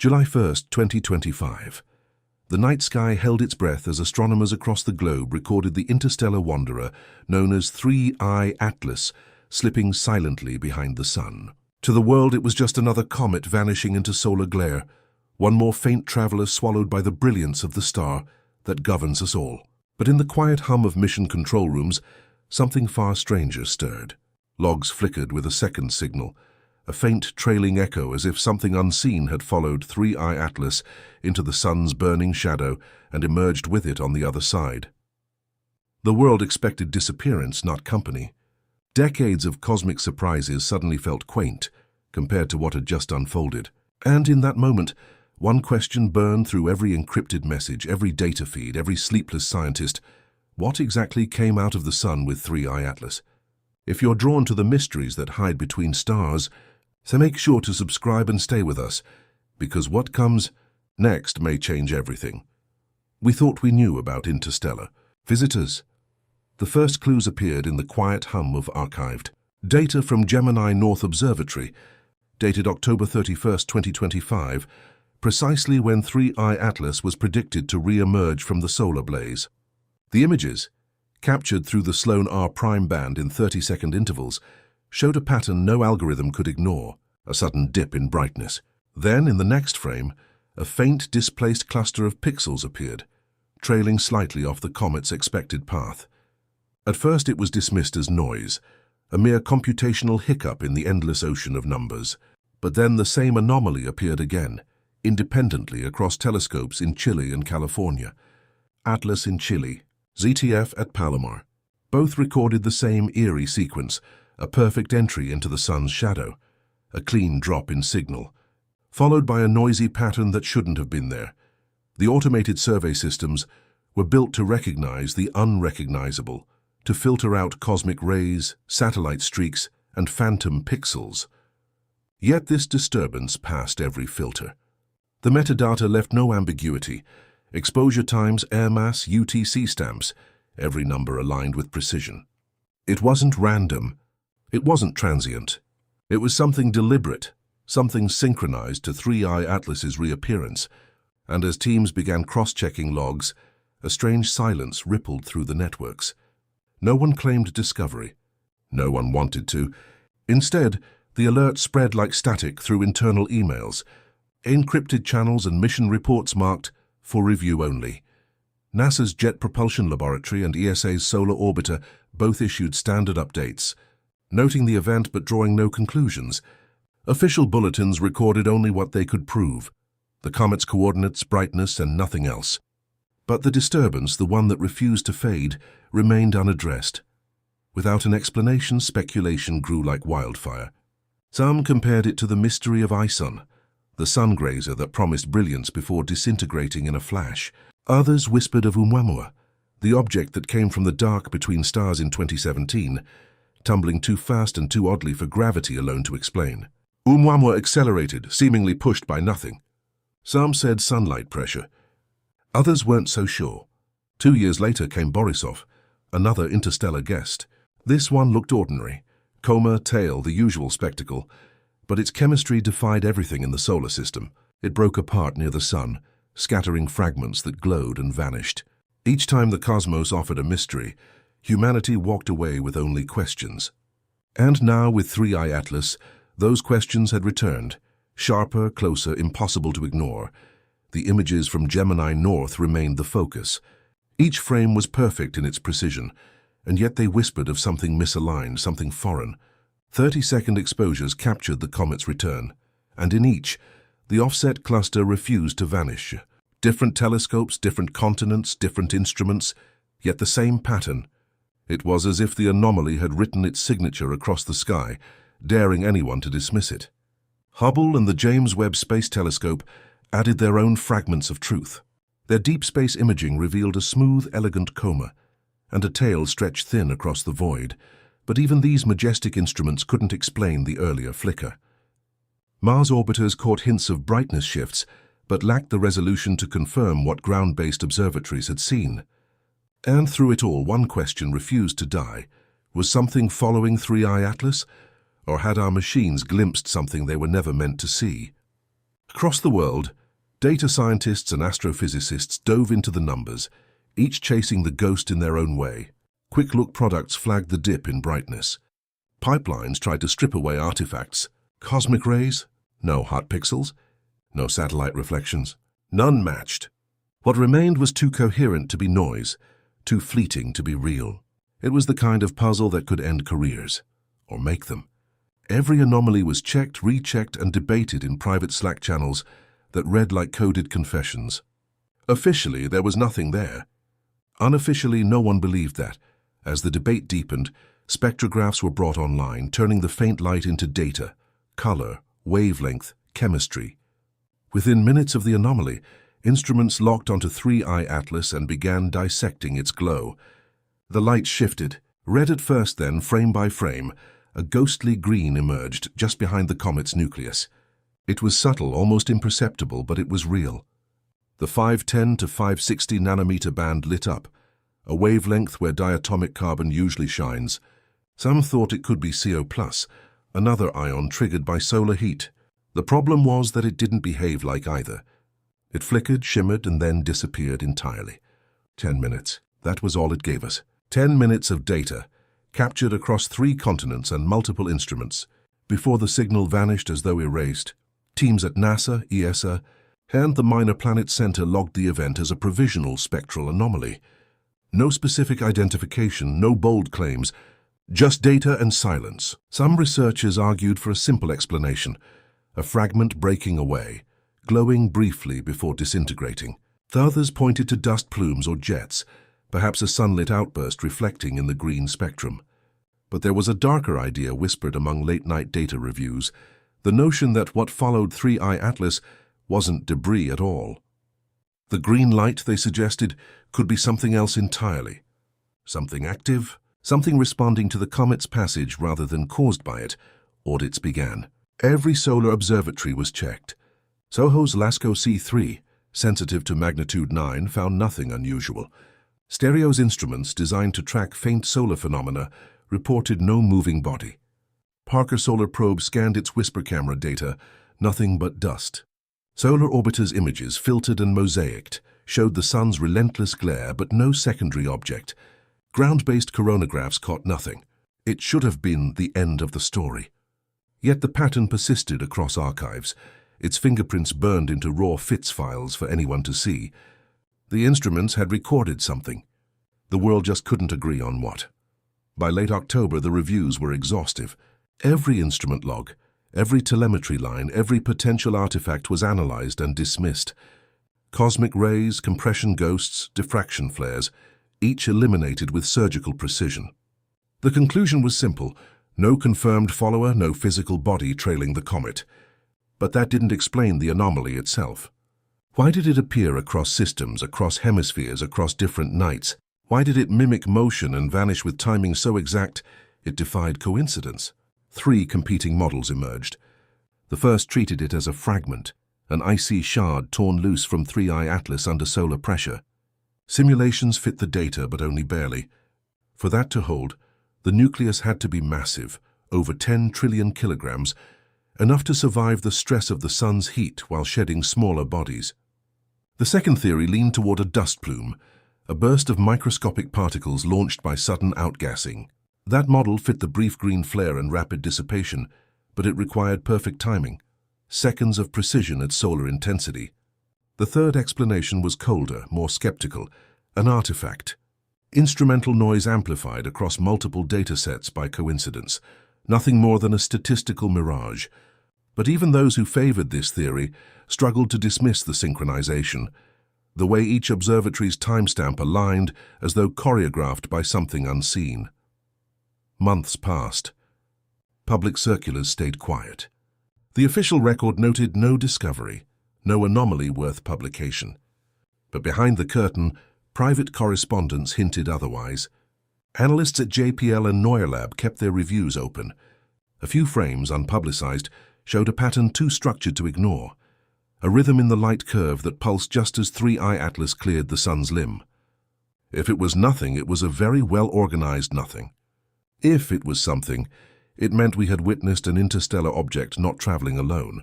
July 1st, 2025. The night sky held its breath as astronomers across the globe recorded the interstellar wanderer known as 3I Atlas slipping silently behind the sun. To the world, it was just another comet vanishing into solar glare, one more faint traveler swallowed by the brilliance of the star that governs us all. But in the quiet hum of mission control rooms, something far stranger stirred. Logs flickered with a second signal, a faint trailing echo as if something unseen had followed 3I Atlas into the sun's burning shadow and emerged with it on the other side. The world expected disappearance, not company. Decades of cosmic surprises suddenly felt quaint compared to what had just unfolded. And in that moment, one question burned through every encrypted message, every data feed, every sleepless scientist. What exactly came out of the sun with 3I Atlas? If you're drawn to the mysteries that hide between stars, so make sure to subscribe and stay with us, because what comes next may change everything. We thought we knew about interstellar visitors. The first clues appeared in the quiet hum of archived data from Gemini North Observatory, dated October 31st, 2025, precisely when 3I Atlas was predicted to re-emerge from the solar blaze. The images, captured through the Sloan R prime band in 30-second intervals, showed a pattern no algorithm could ignore, a sudden dip in brightness. Then, in the next frame, a faint displaced cluster of pixels appeared, trailing slightly off the comet's expected path. At first it was dismissed as noise, a mere computational hiccup in the endless ocean of numbers. But then the same anomaly appeared again, independently across telescopes in Chile and California. Atlas in Chile, ZTF at Palomar. Both recorded the same eerie sequence, a perfect entry into the sun's shadow, a clean drop in signal, followed by a noisy pattern that shouldn't have been there. The automated survey systems were built to recognize the unrecognizable, to filter out cosmic rays, satellite streaks, and phantom pixels. Yet this disturbance passed every filter. The metadata left no ambiguity. Exposure times, air mass, UTC stamps, every number aligned with precision. It wasn't random. It wasn't transient. It was something deliberate, something synchronized to 3I Atlas's reappearance. And as teams began cross-checking logs, a strange silence rippled through the networks. No one claimed discovery. No one wanted to. Instead, the alert spread like static through internal emails, encrypted channels and mission reports marked for review only. NASA's Jet Propulsion Laboratory and ESA's Solar Orbiter both issued standard updates, noting the event but drawing no conclusions. Official bulletins recorded only what they could prove, the comet's coordinates, brightness, and nothing else. But the disturbance, the one that refused to fade, remained unaddressed. Without an explanation, speculation grew like wildfire. Some compared it to the mystery of Ison, the sun grazer that promised brilliance before disintegrating in a flash. Others whispered of Oumuamua, the object that came from the dark between stars in 2017, tumbling too fast and too oddly for gravity alone to explain. Oumuamua accelerated, seemingly pushed by nothing. Some said sunlight pressure. Others weren't so sure. 2 years later came Borisov, another interstellar guest. This one looked ordinary. Coma, tail, the usual spectacle. But its chemistry defied everything in the solar system. It broke apart near the sun, scattering fragments that glowed and vanished. Each time the cosmos offered a mystery, humanity walked away with only questions. And now, with 3I Atlas, those questions had returned. Sharper, closer, impossible to ignore. The images from Gemini North remained the focus. Each frame was perfect in its precision, and yet they whispered of something misaligned, something foreign. 30-second exposures captured the comet's return, and in each, the offset cluster refused to vanish. Different telescopes, different continents, different instruments, yet the same pattern. It was as if the anomaly had written its signature across the sky, daring anyone to dismiss it. Hubble and the James Webb Space Telescope added their own fragments of truth. Their deep space imaging revealed a smooth, elegant coma, and a tail stretched thin across the void, but even these majestic instruments couldn't explain the earlier flicker. Mars orbiters caught hints of brightness shifts, but lacked the resolution to confirm what ground-based observatories had seen. And through it all, one question refused to die. Was something following 3I Atlas? Or had our machines glimpsed something they were never meant to see? Across the world, data scientists and astrophysicists dove into the numbers, each chasing the ghost in their own way. Quick-look products flagged the dip in brightness. Pipelines tried to strip away artifacts. Cosmic rays? No hot pixels. No satellite reflections. None matched. What remained was too coherent to be noise, too fleeting to be real. It was the kind of puzzle that could end careers, or make them. Every anomaly was checked, rechecked, and debated in private Slack channels that read like coded confessions. Officially, there was nothing there. Unofficially, no one believed that. As the debate deepened, spectrographs were brought online, turning the faint light into data, color, wavelength, chemistry. Within minutes of the anomaly, instruments locked onto 3I Atlas and began dissecting its glow. The light shifted. Red at first, then, frame by frame, a ghostly green emerged just behind the comet's nucleus. It was subtle, almost imperceptible, but it was real. The 510 to 560 nanometer band lit up, a wavelength where diatomic carbon usually shines. Some thought it could be CO+, another ion triggered by solar heat. The problem was that it didn't behave like either. It flickered, shimmered, and then disappeared entirely. 10 minutes. That was all it gave us. 10 minutes of data, captured across 3 continents and multiple instruments, before the signal vanished as though erased. Teams at NASA, ESA, and the Minor Planet Center logged the event as a provisional spectral anomaly. No specific identification, no bold claims, just data and silence. Some researchers argued for a simple explanation, a fragment breaking away, glowing briefly before disintegrating. The others pointed to dust plumes or jets, perhaps a sunlit outburst reflecting in the green spectrum. But there was a darker idea whispered among late-night data reviews, the notion that what followed 3I Atlas wasn't debris at all. The green light, they suggested, could be something else entirely. Something active, something responding to the comet's passage rather than caused by it. Audits began. Every solar observatory was checked. SOHO's LASCO C3, sensitive to magnitude 9, found nothing unusual. Stereo's instruments, designed to track faint solar phenomena, reported no moving body. Parker Solar Probe scanned its whisper camera data, nothing but dust. Solar Orbiter's images, filtered and mosaicked, showed the sun's relentless glare but no secondary object. Ground-based coronagraphs caught nothing. It should have been the end of the story. Yet the pattern persisted across archives, its fingerprints burned into raw FITS files for anyone to see. The instruments had recorded something. The world just couldn't agree on what. By late October, the reviews were exhaustive. Every instrument log, every telemetry line, every potential artifact was analyzed and dismissed. Cosmic rays, compression ghosts, diffraction flares, each eliminated with surgical precision. The conclusion was simple: no confirmed follower, no physical body trailing the comet. But that didn't explain the anomaly itself. Why did it appear across systems, across hemispheres, across different nights? Why did it mimic motion and vanish with timing so exact it defied coincidence? 3 competing models emerged. The first treated it as a fragment, an icy shard torn loose from 3I Atlas under solar pressure. Simulations fit the data, but only barely. For that to hold, the nucleus had to be massive, over 10 trillion kilograms, enough to survive the stress of the sun's heat while shedding smaller bodies. The second theory leaned toward a dust plume, a burst of microscopic particles launched by sudden outgassing. That model fit the brief green flare and rapid dissipation, but it required perfect timing, seconds of precision at solar intensity. The third explanation was colder, more skeptical, an artifact. Instrumental noise amplified across multiple datasets by coincidence, nothing more than a statistical mirage. But even those who favored this theory struggled to dismiss the synchronization, the way each observatory's timestamp aligned as though choreographed by something unseen. Months passed. Public circulars stayed quiet. The official record noted no discovery, no anomaly worth publication. But behind the curtain, private correspondence hinted otherwise. Analysts at JPL and Neuralab kept their reviews open. A few frames, unpublicized, showed a pattern too structured to ignore, a rhythm in the light curve that pulsed just as 3I Atlas cleared the sun's limb. If it was nothing, it was a very well-organized nothing. If it was something, it meant we had witnessed an interstellar object not traveling alone,